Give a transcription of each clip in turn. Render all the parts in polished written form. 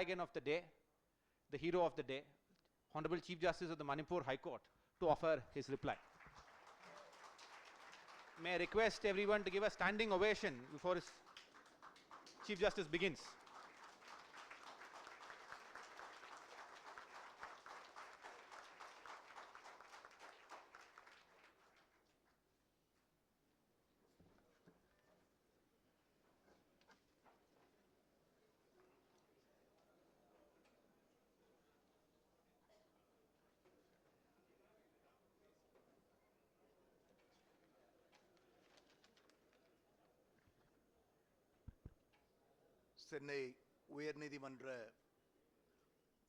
bandwagon of the day, the hero of the day, Honorable Chief Justice of the Manipur High Court, to offer his reply. May I request everyone to give a standing ovation before Chief Justice begins. Chennai உயர்நீதிமன்ற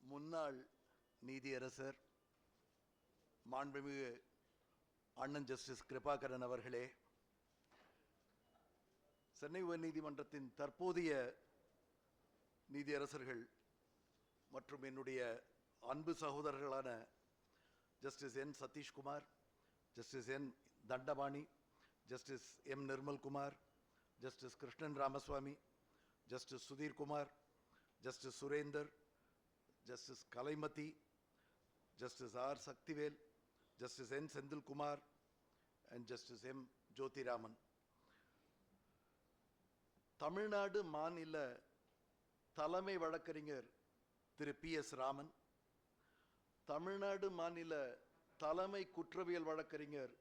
முன்னாள் நீதியரசர் மாண்புமிகு அண்ணன் justice Kirubakaran அவர்களே, சென்னை உயர்நீதிமன்றத்தின் தற்போதைய நீதியரசர்கள் மற்றும் என்னுடைய அன்பு சகோதரர்களான justice N Satishkumar, justice N Dandapani, justice M Nirmalkumar, justice Krishnan Ramaswamy, Justice Sudhir Kumar, Justice Surender, Justice Kalaimati, Justice R. Saktivel, Justice N. Sendil Kumar, and Justice M. Jyoti Raman. Tamil Nadu மாநில தலைமை வழக்கறிஞர் திரு P.S. ராமன், தமிழ்நாடு மாநில தலைமை குற்றவியல் வழக்கறிஞர்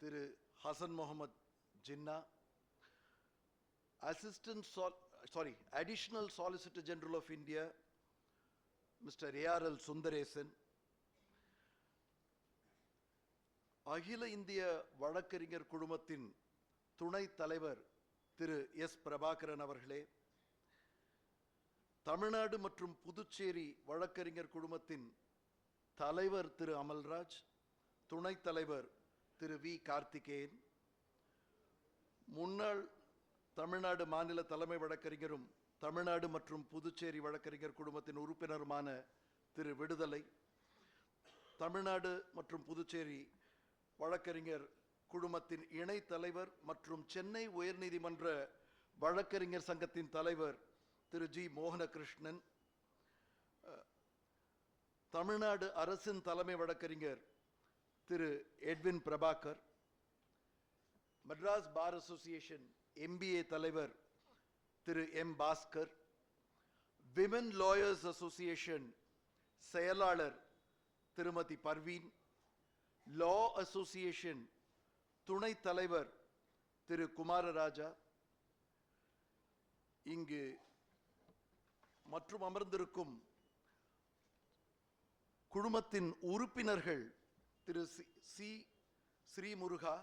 திரு Hasan Mohammed Jinnah, Additional Solicitor General of India, Mr. A.R.L. Sundaresan, அகில இந்திய வழக்கறிஞர் குழுமத்தின் துணைத் தலைவர் திரு எஸ். பிரபாகரன் அவர்களே, தமிழ்நாடு மற்றும் புதுச்சேரி வழக்கறிஞர் குழுமத்தின் தலைவர் திரு அமல்ராஜ், துணைத் தலைவர் திரு வி. கார்த்திகேயன், முன்னாள் தமிழ்நாடு மாநில தலைமை வழக்கறிஞரும் தமிழ்நாடு மற்றும் புதுச்சேரி வழக்கறிஞர் குழுமத்தின் உறுப்பினருமான திரு விடுதலை, தமிழ்நாடு மற்றும் புதுச்சேரி வழக்கறிஞர் குழுமத்தின் இணைத் தலைவர் மற்றும் சென்னை உயர்நீதிமன்ற வழக்கறிஞர் சங்கத்தின் தலைவர் திரு ஜி. மோகனகிருஷ்ணன், தமிழ்நாடு அரசின் தலைமை வழக்கறிஞர் திரு Edwin Prabhakar, Madras bar association MBA தலைவர் திரு M. Bhaskar, women lawyers association செயலாளர் திருமதி பர்வீன், லா அசோசியேஷன் துணைத் தலைவர் திரு குமாரராஜா, இங்கு மற்றும் அமர்ந்திருக்கும் குழுமத்தின் உறுப்பினர்கள் திரு சி. ஸ்ரீமுருகா,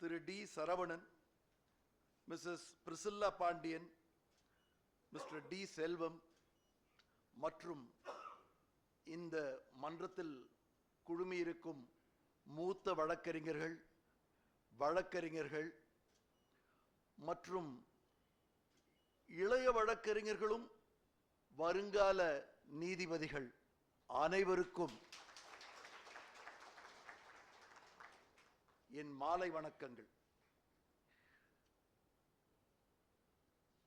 திரு D. Saravanan, Mrs. Priscilla Pandian, Mr. D. Selvam மற்றும் இந்த மன்றத்தில் குழுமியிருக்கும் மூத்த வழக்கறிஞர்கள் மற்றும் இளைய வழக்கறிஞர்களும் வருங்கால நீதிபதிகள் அனைவருக்கும் என் மாலை வணக்கங்கள்.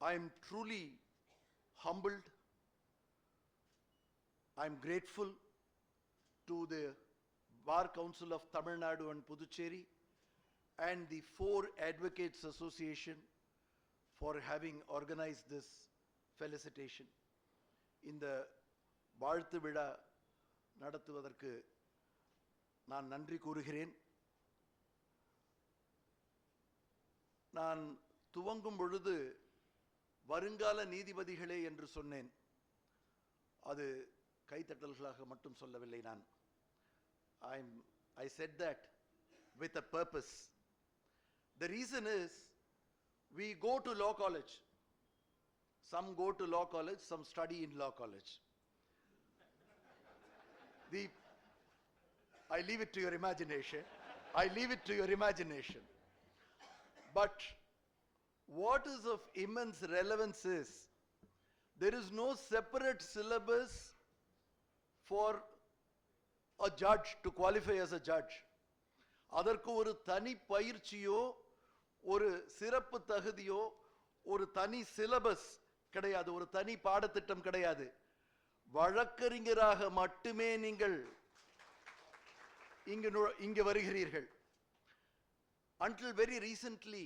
I am truly humbled. I am grateful to the Bar Council of Tamil Nadu and Puducherry and the 4 Advocates Association for having organized this felicitation. இந்த வாழ்த்து விழா நடத்துவதற்கு நான் நன்றி கூறுகிறேன். நான் துவங்கும் பொழுது வருங்கால நீதிபதிகளே என்று சொன்னேன். அது கைத்தட்டல்களாக மட்டும் சொல்லவில்லை. நான் I said that with a purpose. The reason is we go to law college. Some go to law college, some study in law college. I leave it to your imagination. But what is of immense relevance is there is no separate syllabus for a judge to qualify as a judge. அதற்கு ஒரு தனி பயிற்சியோ ஒரு சிறப்பு தகுதியோ ஒரு தனி syllabus கிடையாது, ஒரு தனி பாடத்திட்டம் கிடையாது. வழக்கறிஞராக மட்டுமே நீங்கள் இங்கு வருகிறீர்கள். Until very recently,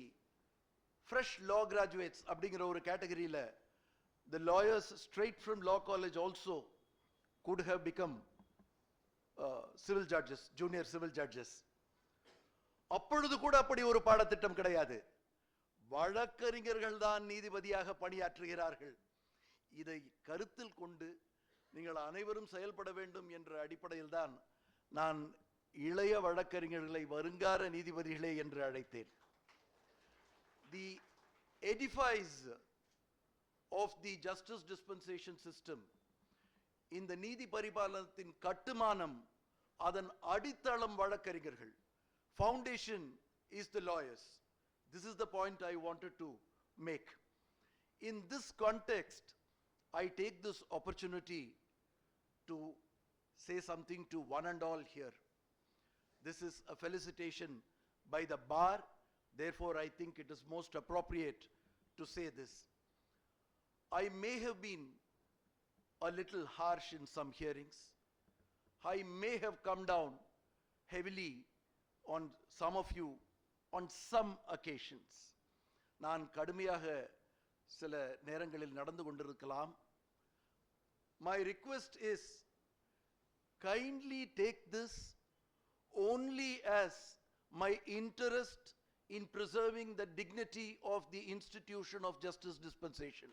fresh law graduates அப்படிங்கிற ஒரு கேட்டகரியில the lawyers straight from law college also could have become civil judges, junior civil judges. அப்பொழுது கூட அப்படி ஒரு பாடத்திட்டம் கிடையாது. வழக்கறிஞர்கள் தான் நீதிபதியாக பணியாற்றுகிறார்கள். இதை கருத்தில் கொண்டு நீங்கள் அனைவரும் செயல்பட வேண்டும் என்ற அடிப்படையில் தான் நான் இளைய வழக்கறிஞர்களை வருங்கால நீதிபதிகளே என்று அழைத்தேன். The edifice of the justice dispensation system, இந்த நீதி பரிபாலனத்தின் கட்டுமானம், அதன் அடித்தளம் வழக்கறிஞர்கள். Foundation is the lawyers. This is the point I wanted to make. In this context, I take this opportunity to say something to one and all here. This is a felicitation by the bar, therefore I think it is most appropriate to say this. I may have been a little harsh in some hearings. I may have come down heavily on some of you on some occasions. நான் கடுமையாக சில நேரங்களில் நடந்து கொண்டிருக்கலாம். My request is, kindly take this only as my interest in preserving the dignity of the institution of justice dispensation.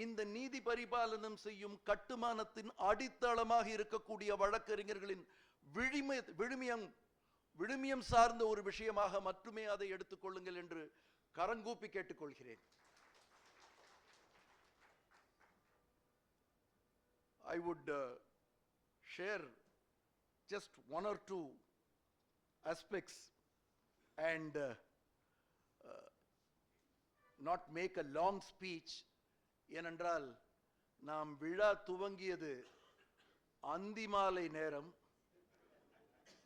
இந்த நீதி பரிபாலனம் செய்யும் கட்டுமானத்தின் அடித்தளமாக இருக்கக்கூடிய வழக்கறிஞர்களின் விழுமியம் சார்ந்த ஒரு விஷயமாக மட்டுமே அதை எடுத்துக்கொள்ளுங்கள் என்று கரங்கூப்பி கேட்டுக்கொள்கிறேன். I would share just one or two aspects and not make a long speech. ஏனென்றால் நாம் விழா துவங்கியது அந்தி மாலை நேரம்,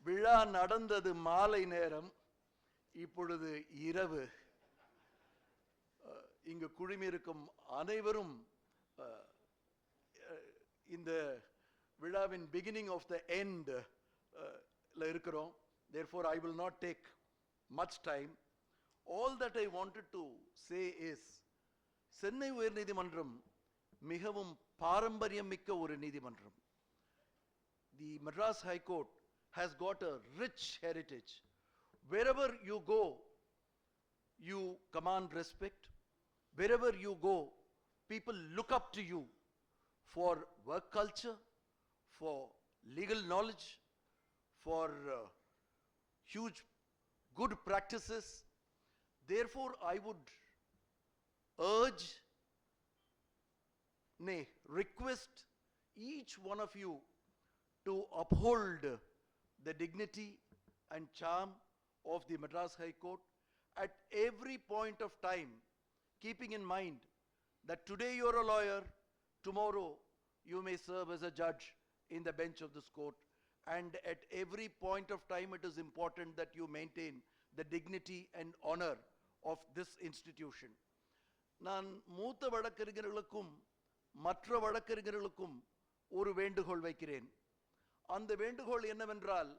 விழா நடந்தது மாலை நேரம், இப்பொழுது இரவு. இங்கு குழுமியிருக்கும் அனைவரும் இந்த விழாவின் beginning of the end இருக்கிறோம். Therefore I will not take much time. All that I wanted to say is, Chennai உயர்நீதிமன்றம் மிகவும் பாரம்பரியம் மிக்க ஒரு நீதிமன்றம். The Madras High Court has got a rich heritage. Wherever you go, you command respect. Wherever you go, people look up to you for work culture, for legal knowledge, for huge good practices. Therefore, I would urge, nay, request each one of you to uphold the dignity and charm of the Madras High Court at every point of time, keeping in mind that today you are a lawyer, tomorrow you may serve as a judge in the bench of this court, and at every point of time it is important that you maintain the dignity and honor of this institution. நான் மூத்த வழக்கறிஞர்களுக்கும் மற்ற வழக்கறிஞர்களுக்கும் ஒரு வேண்டுகோள் வைக்கிறேன். அந்த வேண்டுகோள் என்னவென்றால்,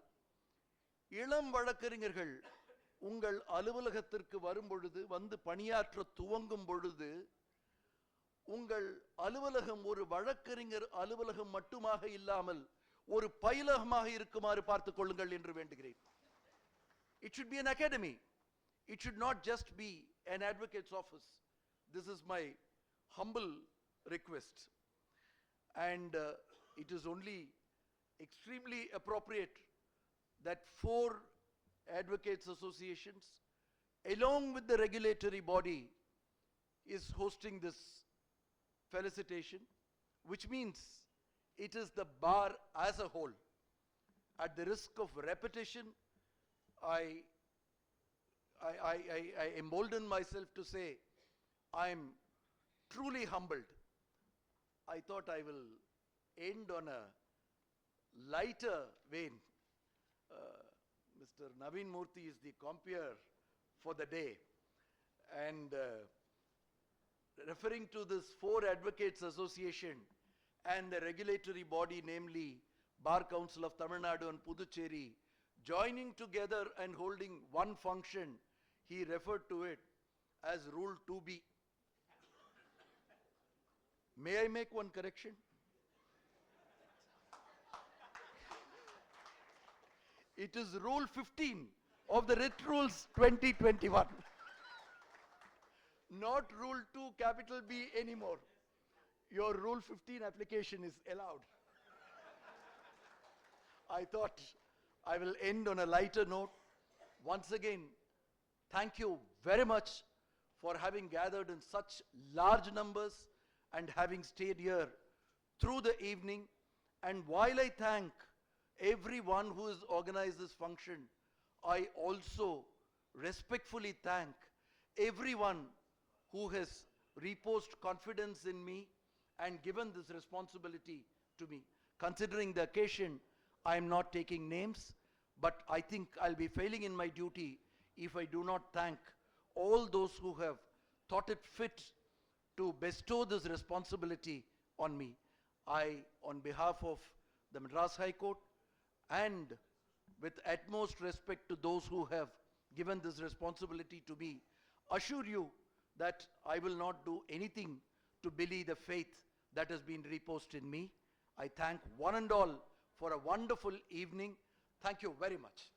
இளம் வழக்கறிஞர்கள் உங்கள் அலுவலகத்திற்கு வரும் பொழுது, வந்து பணியாற்ற துவங்கும் பொழுது, உங்கள் அலுவலகம் ஒரு வழக்கறிஞர் அலுவலகம் மட்டுமாக இல்லாமல் ஒரு பயிலகமாக இருக்குமாறு பார்த்துக் கொள்ளுங்கள் என்று வேண்டுகிறேன். It should be an academy. It should not just be an advocate's office. This is my humble request. And it is only extremely appropriate that 4 advocates associations, along with the regulatory body, is hosting this felicitation, which means it is the bar as a whole. At the risk of repetition, I embolden myself to say I am truly humbled. I thought I will end on a lighter vein. Mr. Naveen Murthy is the compeer for the day, and referring to this Four Advocates Association and the regulatory body, namely Bar Council of Tamil Nadu and Puducherry, joining together and holding one function, he referred to it as Rule 2B. May I make one correction? It is Rule 15 of the Writ Rules 2021. Not Rule 2 capital B anymore. Your Rule 15 application is allowed. I thought I will end on a lighter note. Once again, thank you very much for having gathered in such large numbers and having stayed here through the evening. And while I thank everyone who has organized this function, I also respectfully thank everyone who has reposed confidence in me and given this responsibility to me. Considering the occasion, I am not taking names, but I think I'll be failing in my duty if I do not thank all those who have thought it fit to bestow this responsibility on me. I, on behalf of the Madras High Court, and with utmost respect to those who have given this responsibility to me, assure you that I will not do anything to belie the faith that has been reposed in me. I thank one and all for a wonderful evening. Thank you very much.